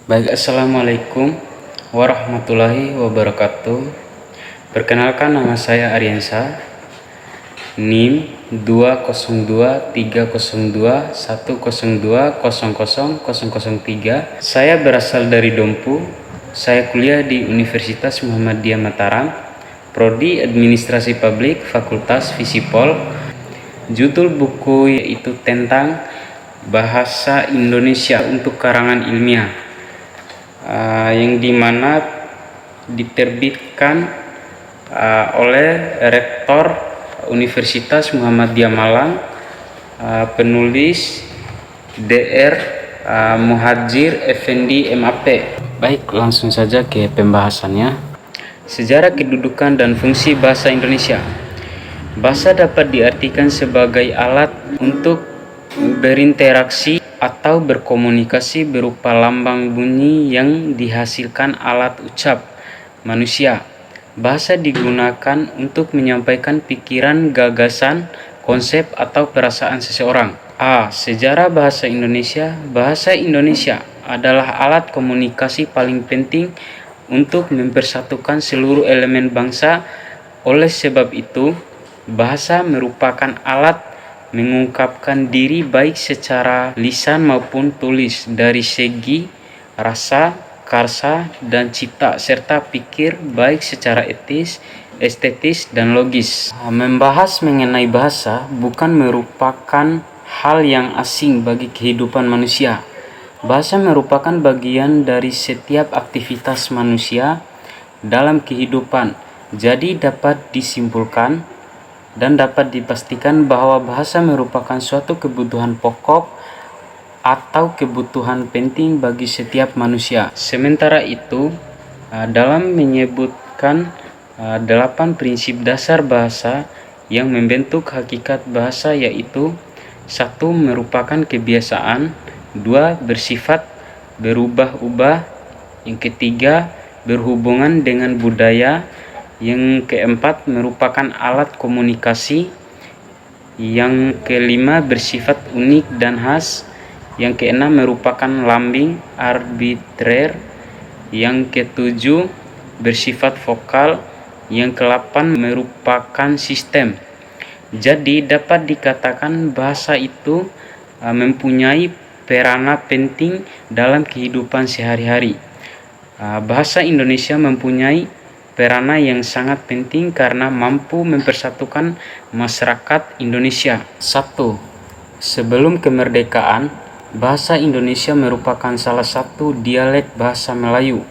Baik, Assalamualaikum warahmatullahi wabarakatuh. Perkenalkan, nama saya Aryansa, NIM 202302102000003. Saya berasal dari Dompu. Saya kuliah di Universitas Muhammadiyah Mataram, Prodi Administrasi Publik, Fakultas Visipol. Judul buku yaitu tentang Bahasa Indonesia untuk karangan ilmiah, yang dimana diterbitkan oleh Rektor Universitas Muhammadiyah Malang, penulis Dr. Muhadjir Effendi MAP. Baik, langsung saja ke pembahasannya. Sejarah kedudukan dan fungsi bahasa Indonesia. Bahasa dapat diartikan sebagai alat untuk berinteraksi atau berkomunikasi berupa lambang bunyi yang dihasilkan alat ucap manusia. Bahasa digunakan untuk menyampaikan pikiran, gagasan, konsep, atau perasaan seseorang. Sejarah bahasa Indonesia. Bahasa Indonesia adalah alat komunikasi paling penting untuk mempersatukan seluruh elemen bangsa. Oleh sebab itu, bahasa merupakan alat mengungkapkan diri baik secara lisan maupun tulis dari segi rasa, karsa, dan cipta, serta pikir baik secara etis, estetis, dan logis. Membahas mengenai bahasa bukan merupakan hal yang asing bagi kehidupan manusia. Bahasa merupakan bagian dari setiap aktivitas manusia dalam kehidupan. Jadi dapat disimpulkan dan dapat dipastikan bahwa bahasa merupakan suatu kebutuhan pokok atau kebutuhan penting bagi setiap manusia. Sementara itu, dalam menyebutkan 8 prinsip dasar bahasa yang membentuk hakikat bahasa, yaitu 1. Merupakan kebiasaan. 2. Bersifat berubah-ubah. Yang ketiga, berhubungan dengan budaya. Yang keempat, merupakan alat komunikasi. Yang kelima, bersifat unik dan khas. Yang keenam, merupakan lambing arbitrer. Yang ketujuh, bersifat vokal. Yang kedelapan, merupakan sistem. Jadi dapat dikatakan bahasa itu mempunyai peranan penting dalam kehidupan sehari-hari. Bahasa Indonesia mempunyai peranan yang sangat penting karena mampu mempersatukan masyarakat Indonesia. 1. Sebelum kemerdekaan, bahasa Indonesia merupakan salah satu dialek bahasa Melayu.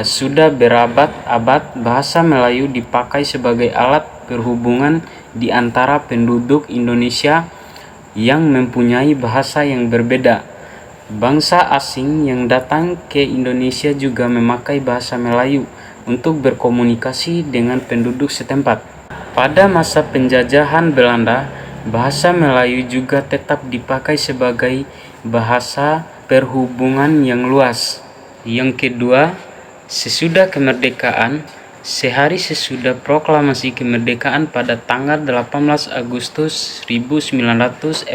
Sudah berabad-abad bahasa Melayu dipakai sebagai alat berhubungan di antara penduduk Indonesia yang mempunyai bahasa yang berbeda. Bangsa asing yang datang ke Indonesia juga memakai bahasa Melayu untuk berkomunikasi dengan penduduk setempat. Pada masa penjajahan Belanda, bahasa Melayu juga tetap dipakai sebagai bahasa perhubungan yang luas. Yang kedua, sesudah kemerdekaan, sehari sesudah proklamasi kemerdekaan pada tanggal 18 Agustus 1945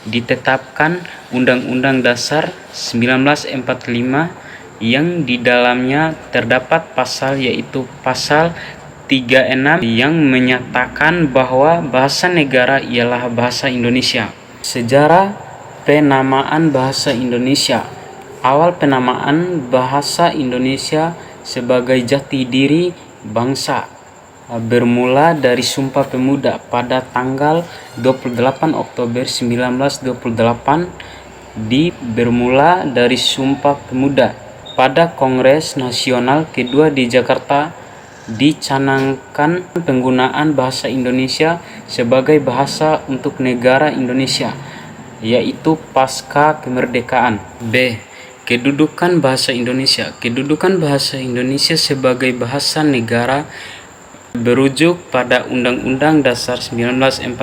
ditetapkan Undang-Undang Dasar 1945 yang di dalamnya terdapat pasal, yaitu pasal 36, yang menyatakan bahwa bahasa negara ialah bahasa Indonesia. Sejarah penamaan bahasa Indonesia. Awal penamaan bahasa Indonesia sebagai jati diri bangsa bermula dari Sumpah Pemuda pada tanggal 28 Oktober 1928. Bermula dari Sumpah Pemuda. Pada Kongres Nasional kedua di Jakarta dicanangkan penggunaan bahasa Indonesia sebagai bahasa untuk negara Indonesia, yaitu pasca kemerdekaan. B. Kedudukan bahasa Indonesia. Kedudukan bahasa Indonesia sebagai bahasa negara berujuk pada Undang-Undang Dasar 1945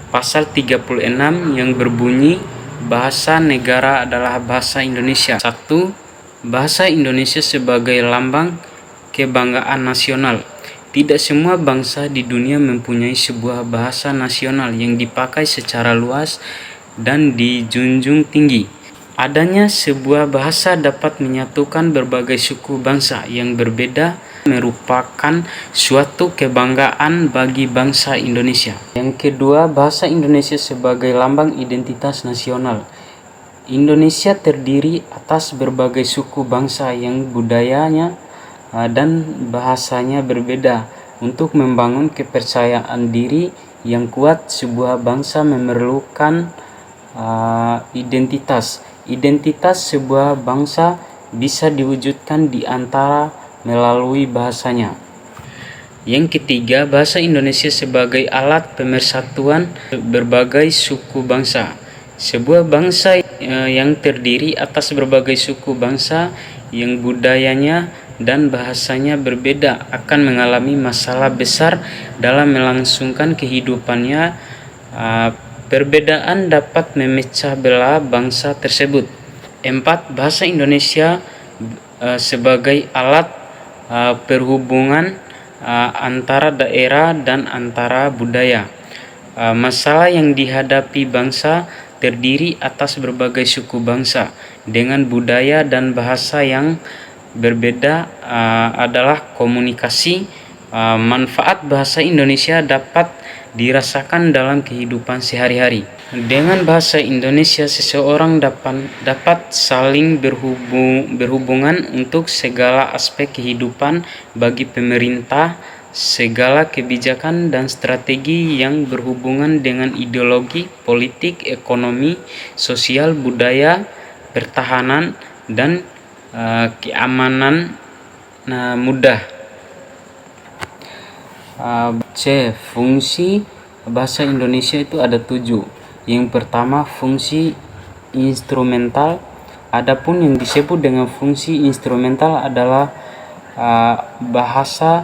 pasal 36 yang berbunyi bahasa negara adalah bahasa Indonesia. 1. Bahasa Indonesia sebagai lambang kebanggaan nasional. Tidak semua bangsa di dunia mempunyai sebuah bahasa nasional yang dipakai secara luas dan dijunjung tinggi. Adanya sebuah bahasa dapat menyatukan berbagai suku bangsa yang berbeda, merupakan suatu kebanggaan bagi bangsa Indonesia. Yang kedua, bahasa Indonesia sebagai lambang identitas nasional. Indonesia terdiri atas berbagai suku bangsa yang budayanya dan bahasanya berbeda. Untuk membangun kepercayaan diri yang kuat, sebuah bangsa memerlukan identitas. Identitas sebuah bangsa bisa diwujudkan di antara melalui bahasanya. Yang ketiga, bahasa Indonesia sebagai alat pemersatuan berbagai suku bangsa. Sebuah bangsa yang terdiri atas berbagai suku bangsa yang budayanya dan bahasanya berbeda akan mengalami masalah besar dalam melangsungkan kehidupannya. Perbedaan dapat memecah belah bangsa tersebut. 4. Bahasa Indonesia sebagai alat perhubungan antara daerah dan antara budaya. Masalah yang dihadapi bangsa terdiri atas berbagai suku bangsa dengan budaya dan bahasa yang berbeda adalah komunikasi. Manfaat bahasa Indonesia dapat dirasakan dalam kehidupan sehari-hari. Dengan bahasa Indonesia, seseorang dapat saling berhubungan untuk segala aspek kehidupan. Bagi pemerintah, segala kebijakan dan strategi yang berhubungan dengan ideologi, politik, ekonomi, sosial, budaya, pertahanan, dan keamanan mudah. C. Fungsi bahasa Indonesia itu ada 7. Yang pertama, fungsi instrumental. Adapun yang disebut dengan fungsi instrumental adalah bahasa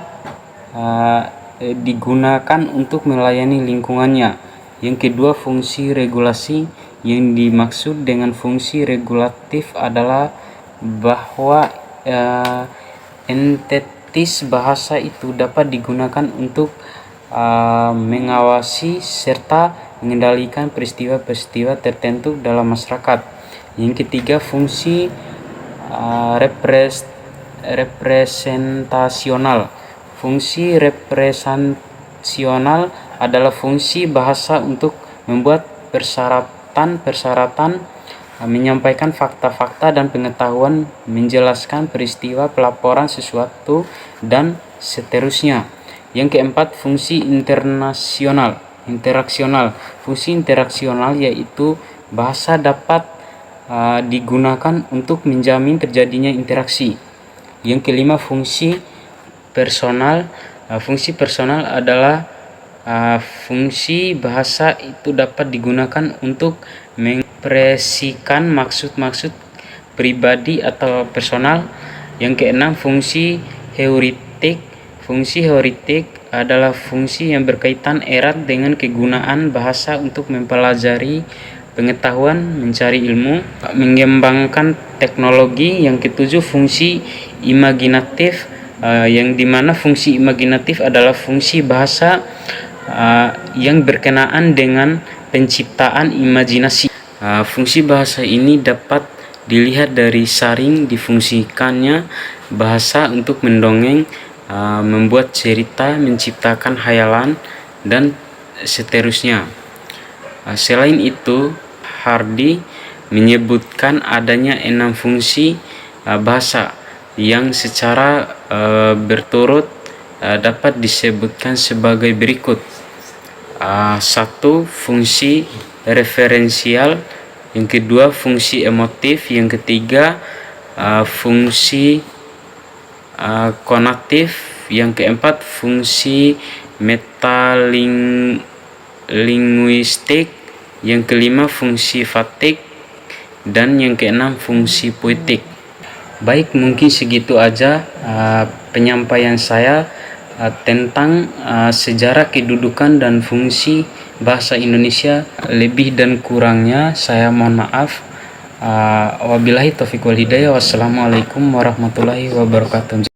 digunakan untuk melayani lingkungannya. Yang kedua, fungsi regulasi. Yang dimaksud dengan fungsi regulatif adalah bahwa entitas bahasa itu dapat digunakan untuk mengawasi serta mengendalikan peristiwa-peristiwa tertentu dalam masyarakat. Yang ketiga, fungsi representasional. Fungsi representasional adalah fungsi bahasa untuk membuat persyaratan, menyampaikan fakta-fakta dan pengetahuan, menjelaskan peristiwa, pelaporan sesuatu, dan seterusnya. Yang keempat, fungsi interaksional. Fungsi interaksional yaitu bahasa dapat digunakan untuk menjamin terjadinya interaksi. Yang kelima, fungsi personal. Fungsi personal adalah fungsi bahasa itu dapat digunakan untuk mengekspresikan maksud-maksud pribadi atau personal. Yang keenam, fungsi heuristik. Fungsi heuristik adalah fungsi yang berkaitan erat dengan kegunaan bahasa untuk mempelajari pengetahuan, mencari ilmu, mengembangkan teknologi. Yang ketujuh, fungsi imaginatif, yang dimana fungsi imaginatif adalah fungsi bahasa yang berkenaan dengan penciptaan imajinasi. Fungsi bahasa ini dapat dilihat dari saring difungsikannya bahasa untuk mendongeng, membuat cerita, menciptakan hayalan, dan seterusnya. Selain itu, Hardy menyebutkan adanya 6 fungsi bahasa yang secara berturut dapat disebutkan sebagai berikut. 1. Fungsi referensial. Yang kedua, fungsi emotif. Yang ketiga, fungsi konatif. Yang keempat, fungsi metalinguistik. Yang kelima, fungsi fatik. Dan yang keenam, fungsi poetik. Baik, mungkin segitu aja penyampaian saya tentang sejarah kedudukan dan fungsi bahasa Indonesia. Lebih dan kurangnya saya mohon maaf. Wabillahi taufiq wal hidayah. Wassalamualaikum warahmatullahi wabarakatuh.